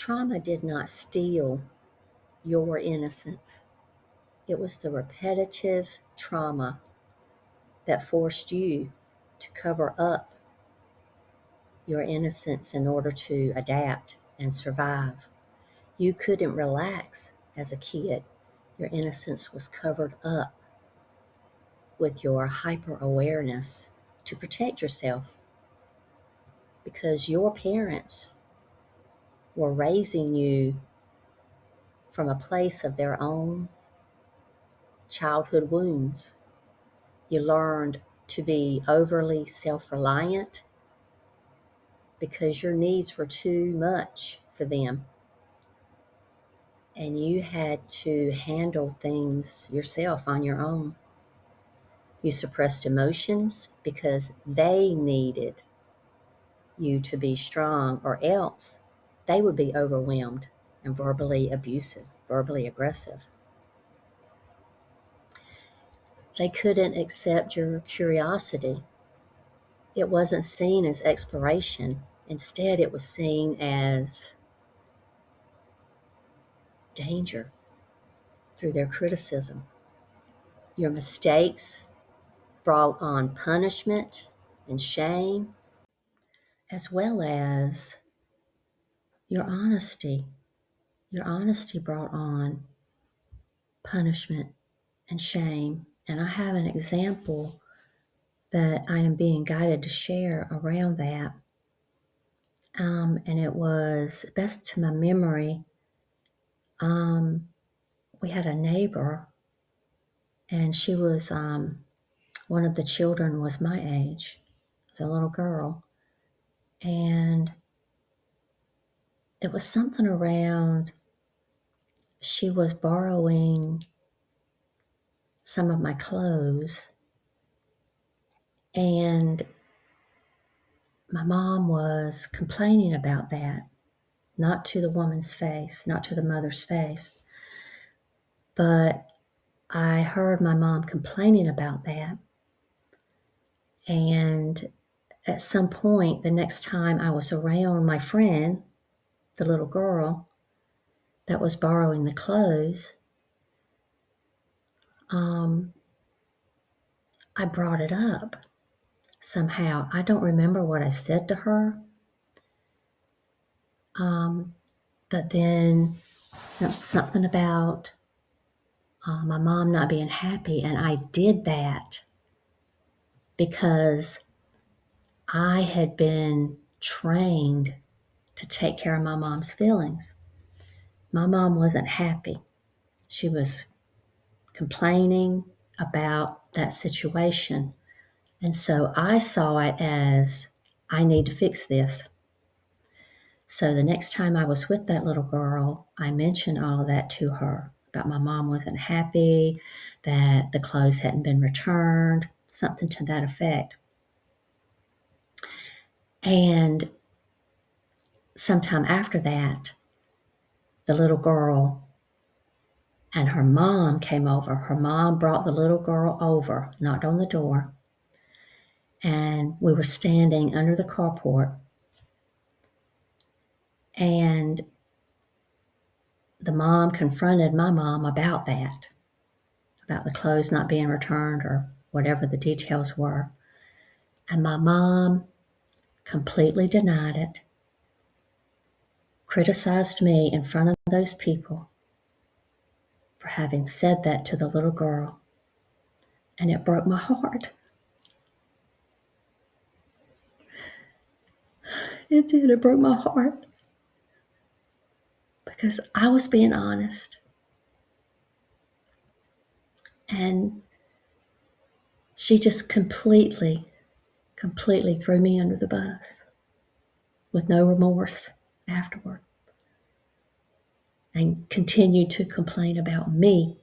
Trauma did not steal your innocence. It was the repetitive trauma that forced you to cover up your innocence in order to adapt and survive. You couldn't relax as a kid. Your innocence was covered up with your hyper awareness to protect yourself because your parents were raising you from a place of their own childhood wounds. You learned to be overly self-reliant because your needs were too much for them. And you had to handle things yourself on your own. You suppressed emotions because they needed you to be strong, or else they would be overwhelmed and verbally abusive, verbally aggressive. They couldn't accept your curiosity. It wasn't seen as exploration. Instead, it was seen as danger through their criticism. Your mistakes brought on punishment and shame, as well as your honesty. Your honesty brought on punishment and shame. And I have an example that I am being guided to share around that. And it was, best to my memory, we had a neighbor, and she was, one of the children was my age. It was a little girl. And it was something around, she was borrowing some of my clothes, and my mom was complaining about that, not to the woman's face, not to the mother's face, but I heard my mom complaining about that. And at some point, the next time I was around my friend, the little girl that was borrowing the clothes, I brought it up somehow. I don't remember what I said to her. But then something about my mom not being happy. And I did that because I had been trained to take care of my mom's feelings. My mom wasn't happy. She was complaining about that situation. And so I saw it as, I need to fix this. So the next time I was with that little girl, I mentioned all of that to her, about my mom wasn't happy, that the clothes hadn't been returned, something to that effect. And sometime after that, the little girl and her mom came over. Her mom brought the little girl over, knocked on the door, and we were standing under the carport. And the mom confronted my mom about that, about the clothes not being returned or whatever the details were. And my mom completely denied it, criticized me in front of those people for having said that to the little girl. And it broke my heart. It did. It broke my heart. Because I was being honest. And she just completely threw me under the bus with no remorse afterward. And continued to complain about me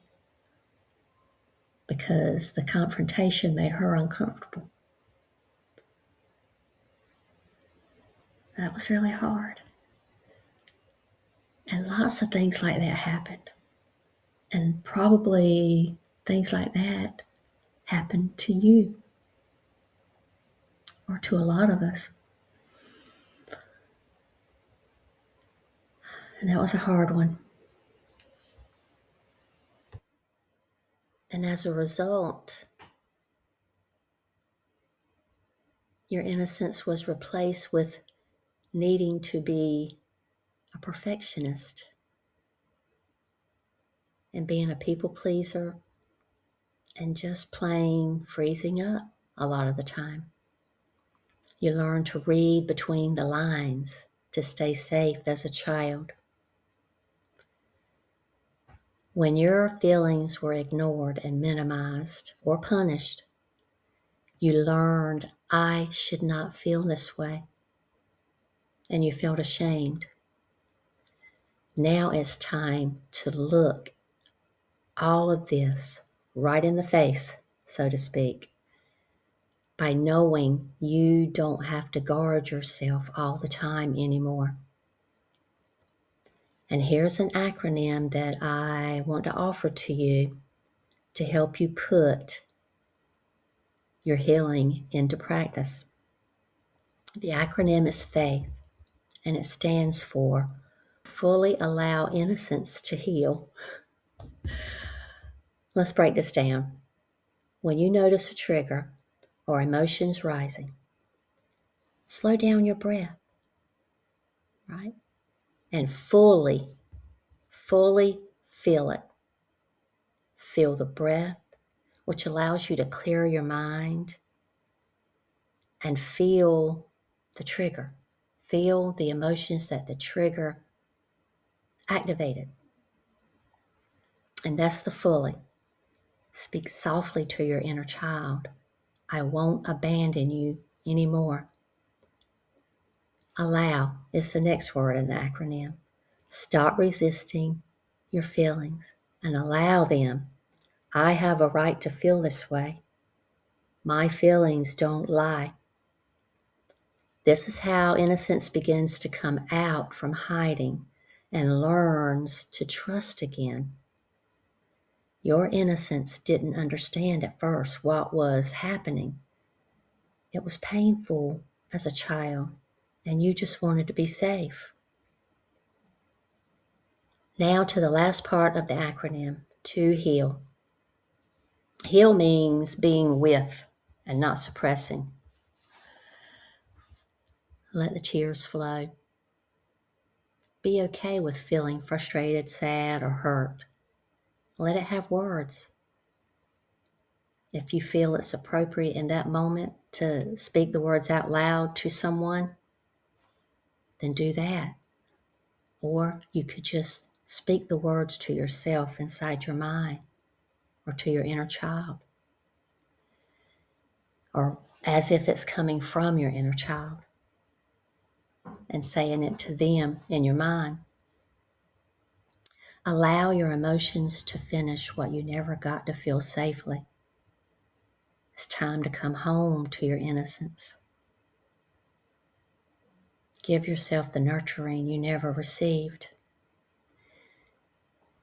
because the confrontation made her uncomfortable. That was really hard. And lots of things like that happened. And probably things like that happened to you or to a lot of us. And that was a hard one. And as a result, your innocence was replaced with needing to be a perfectionist and being a people pleaser and just plain freezing up a lot of the time. You learn to read between the lines to stay safe as a child. When your feelings were ignored and minimized or punished, you learned, I should not feel this way, and you felt ashamed. Now it's time to look all of this right in the face, so to speak, by knowing you don't have to guard yourself all the time anymore. And here's an acronym that I want to offer to you to help you put your healing into practice. The acronym is FAITH, and it stands for Fully Allow Innocence to Heal. Let's break this down. When you notice a trigger or emotions rising, slow down your breath, right? And fully feel it. Feel the breath, which allows you to clear your mind, and feel the trigger. Feel the emotions that the trigger activated. And that's the fully. Speak softly to your inner child. I won't abandon you anymore. Allow is the next word in the acronym. Stop resisting your feelings and allow them. I have a right to feel this way. My feelings don't lie. This is how innocence begins to come out from hiding and learns to trust again. Your innocence didn't understand at first what was happening. It was painful as a child, and you just wanted to be safe. Now to the last part of the acronym, to heal. Heal means being with and not suppressing. Let the tears flow. Be okay with feeling frustrated, sad, or hurt. Let it have words. If you feel it's appropriate in that moment to speak the words out loud to someone, then do that. Or you could just speak the words to yourself inside your mind or to your inner child, or as if it's coming from your inner child and saying it to them in your mind. Allow your emotions to finish what you never got to feel safely. It's time to come home to your innocence. Give yourself the nurturing you never received.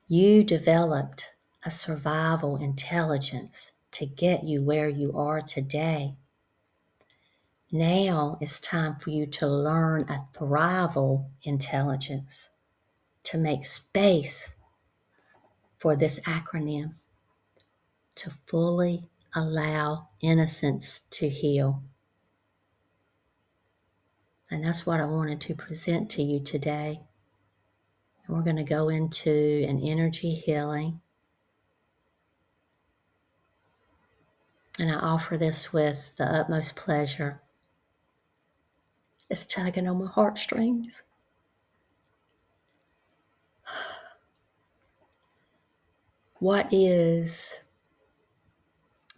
You developed a survival intelligence to get you where you are today. Now it's time for you to learn a thrival intelligence to make space for this acronym, to fully allow innocence to heal. And that's what I wanted to present to you today. And we're going to go into an energy healing. And I offer this with the utmost pleasure. It's tugging on my heartstrings. What is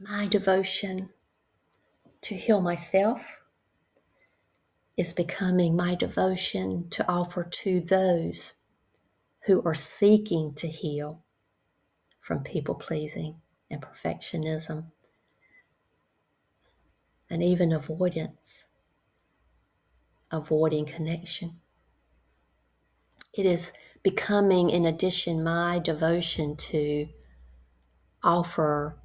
my devotion to heal myself is becoming my devotion to offer to those who are seeking to heal from people-pleasing and perfectionism and even avoiding connection. It is becoming, in addition, my devotion to offer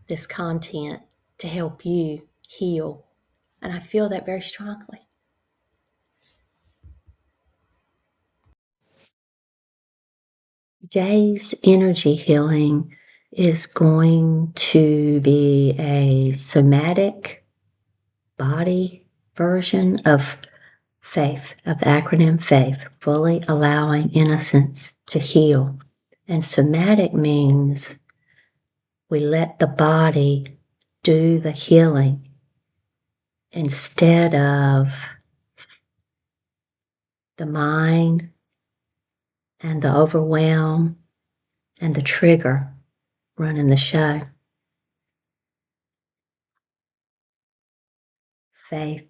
this content to help you heal. And I feel that very strongly. Today's energy healing is going to be a somatic body version of faith, of the acronym FAITH, fully allowing innocence to heal. And somatic means we let the body do the healing instead of the mind and the overwhelm and the trigger running the show. Faith.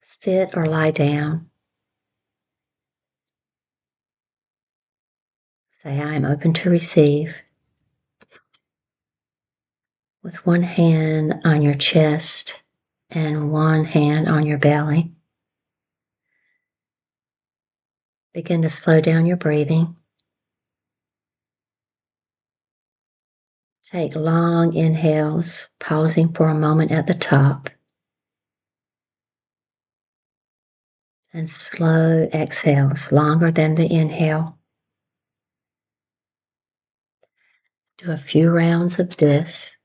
Sit or lie down. Say, I am open to receive. With one hand on your chest and one hand on your belly. Begin to slow down your breathing. Take long inhales, pausing for a moment at the top. And slow exhales, longer than the inhale. Do a few rounds of this.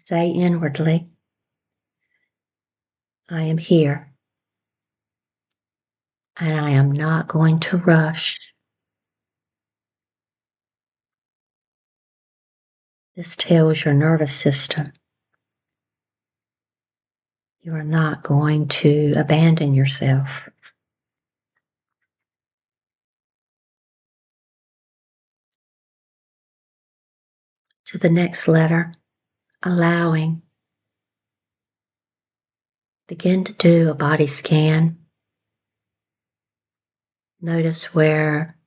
Say inwardly, I am here, and I am not going to rush. This tells your nervous system you are not going to abandon yourself. To the next letter, allowing. Begin to do a body scan. Notice where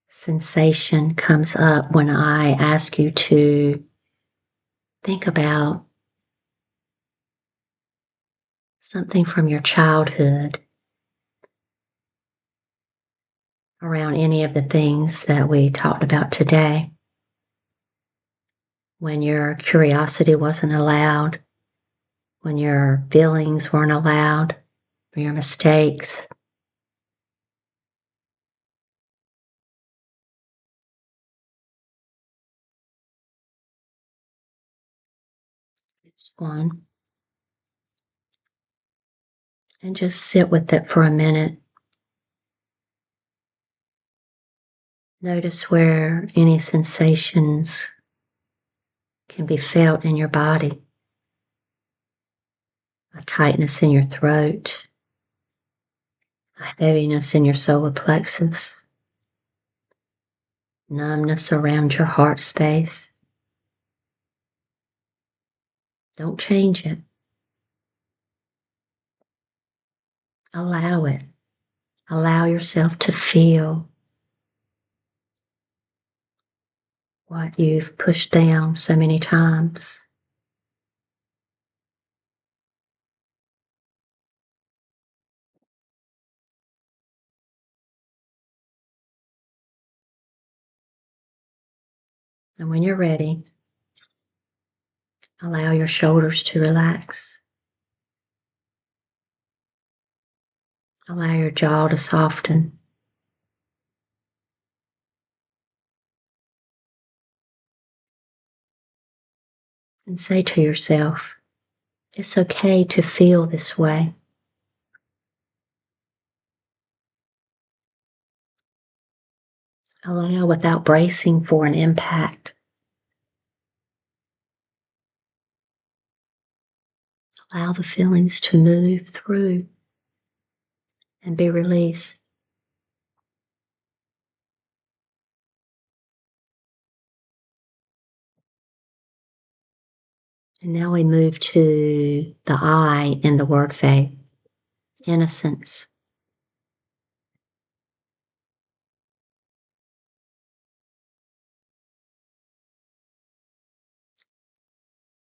sensation comes up when I ask you to think about something from your childhood around any of the things that we talked about today. When your curiosity wasn't allowed, when your feelings weren't allowed, your mistakes. There's one. And just sit with it for a minute. Notice where any sensations can be felt in your body. A tightness in your throat, a heaviness in your solar plexus, numbness around your heart space. Don't change it. Allow it. Allow yourself to feel what you've pushed down so many times. And when you're ready, allow your shoulders to relax. Allow your jaw to soften. And say to yourself, it's okay to feel this way. Allow without bracing for an impact. Allow the feelings to move through and be released. And now we move to the I in the word faith, innocence.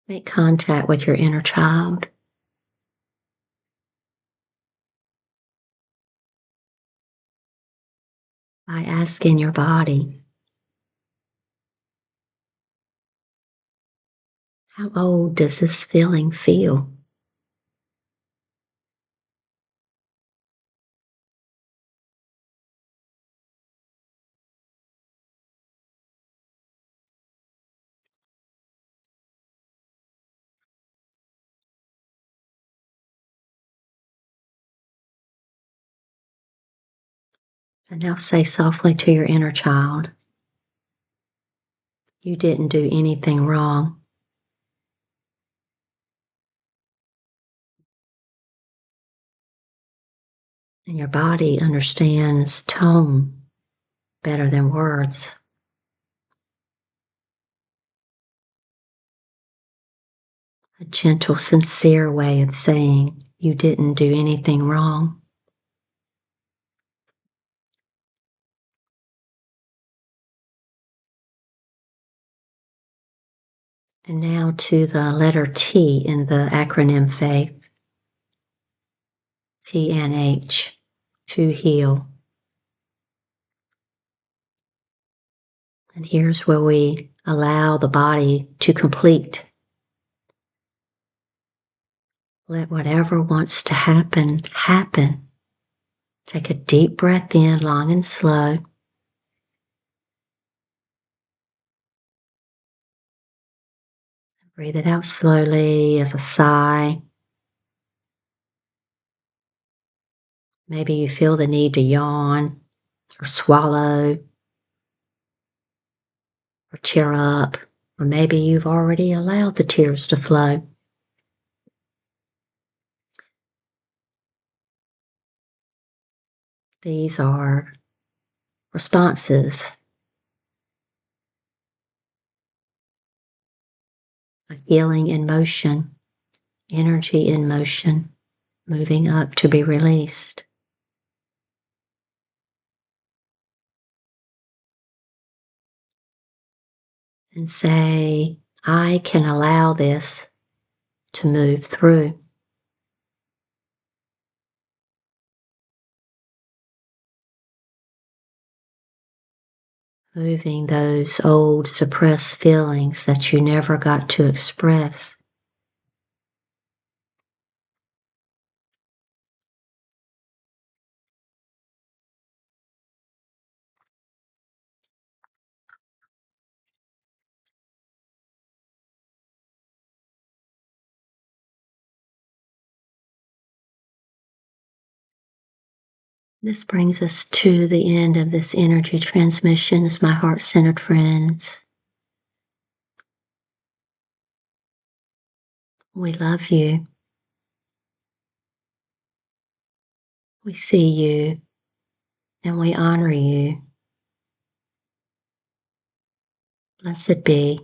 Make contact with your inner child. by asking your body, how old does this feeling feel? And now say softly to your inner child, you didn't do anything wrong. And your body understands tone better than words. A gentle, sincere way of saying you didn't do anything wrong. And now to the letter T in the acronym FAITH, TNH, to heal. And here's where we allow the body to complete. Let whatever wants to happen, happen. Take a deep breath in, long and slow. Breathe it out slowly as a sigh. Maybe you feel the need to yawn or swallow or tear up, or maybe you've already allowed the tears to flow. These are responses, a healing in motion, energy in motion, moving up to be released. And say, I can allow this to move through. Moving those old suppressed feelings that you never got to express. This brings us to the end of this energy transmission, as my heart-centered friends. We love you. We see you, and we honor you. Blessed be.